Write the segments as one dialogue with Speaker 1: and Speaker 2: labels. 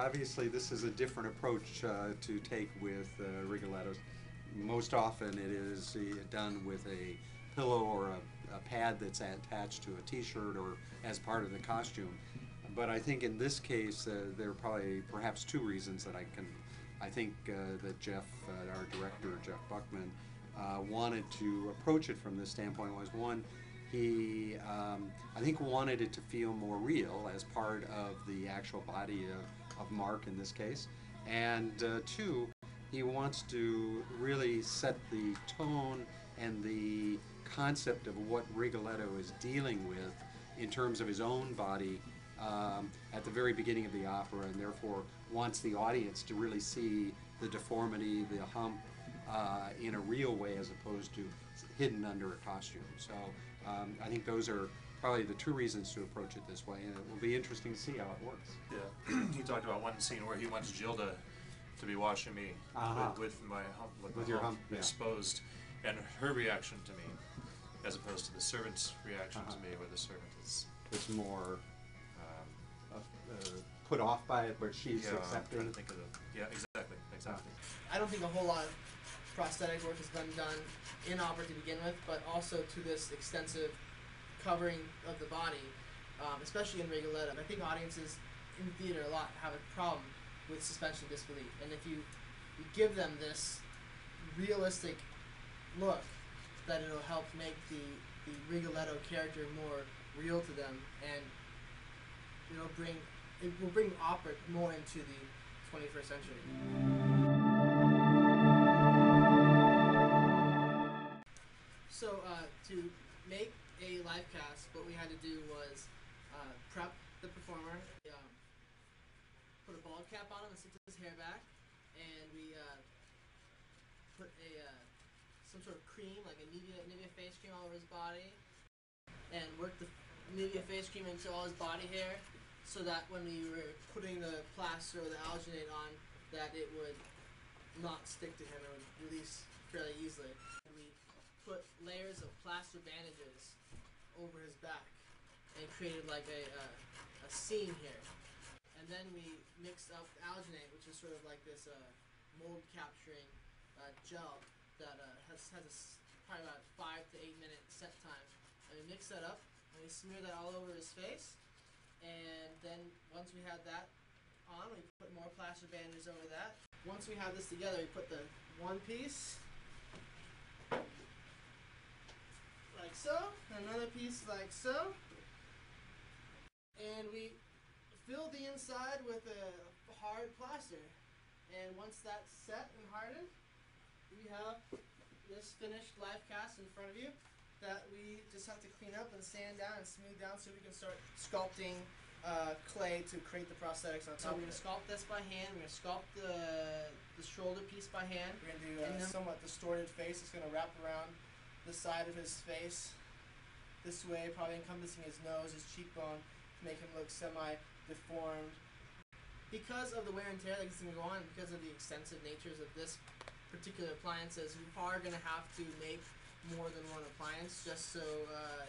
Speaker 1: obviously this is a different approach to take with Rigolettos. Most often it is done with a pillow or a pad that's attached to a t-shirt or as part of the costume. But I think in this case there are probably perhaps two reasons that I think that Jeff, our director, Jeff Buckman, wanted to approach it from this standpoint. Was one, he I think wanted it to feel more real as part of the actual body of Mark in this case, and two, he wants to really set the tone and the concept of what Rigoletto is dealing with in terms of his own body at the very beginning of the opera, and therefore wants the audience to really see the deformity, the hump, in a real way as opposed to hidden under a costume. So I think those are probably the two reasons to approach it this way, and it will be interesting to see how it works.
Speaker 2: Yeah, he talked about one scene where he wants Jill to be watching me with my hump, with your hump exposed, and her reaction to me, as opposed to the servant's reaction to me, where the servant is
Speaker 1: it's more put off by it, but she's accepting.
Speaker 2: I'm trying to think of exactly.
Speaker 3: I don't think a whole lot of prosthetic work has been done in opera to begin with, but also to this extensive covering of the body, especially in Rigoletto. I think audiences in theater a lot have a problem with suspension of disbelief, and if you give them this realistic look, that it'll help make the Rigoletto character more real to them, and it will bring opera more into the 21st century. So to make a live cast, what we had to do was prep the performer, put a bald cap on him and stick his hair back, and we put some sort of cream, like a Nivea face cream all over his body, and worked the Nivea face cream into all his body hair, so that when we were putting the plaster or the alginate on, that it would not stick to him, it would release fairly easily. And we put layers of plaster bandages over his back and created like a seam here. And then we mixed up alginate, which is sort of like this mold capturing gel that has probably about 5 to 8 minute set time. And we mix that up and we smear that all over his face. And then once we had that on, we put more plaster bandages over that. Once we have this together, we put the one piece like so, and another piece like so, and we fill the inside with a hard plaster. And once that's set and hardened, we have this finished live cast in front of you that we just have to clean up and sand down and smooth down so we can start sculpting clay to create the prosthetics on top. So we're going to sculpt this by hand, we're going to sculpt the shoulder piece by hand. We're going to do a somewhat distorted face. It's going to wrap around the side of his face this way, probably encompassing his nose, his cheekbone, to make him look semi-deformed. Because of the wear and tear that's going to go on, because of the extensive natures of this particular appliances, we are going to have to make more than one appliance, just so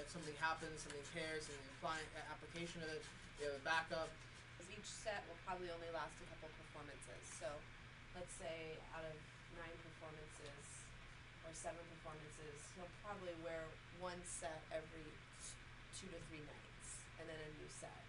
Speaker 3: if something happens, something tears, and the application of it, we have a backup.
Speaker 4: Each set will probably only last a couple performances. So let's say out of 9 performances or 7 performances, he'll probably wear one set every 2 to 3 nights, and then a new set.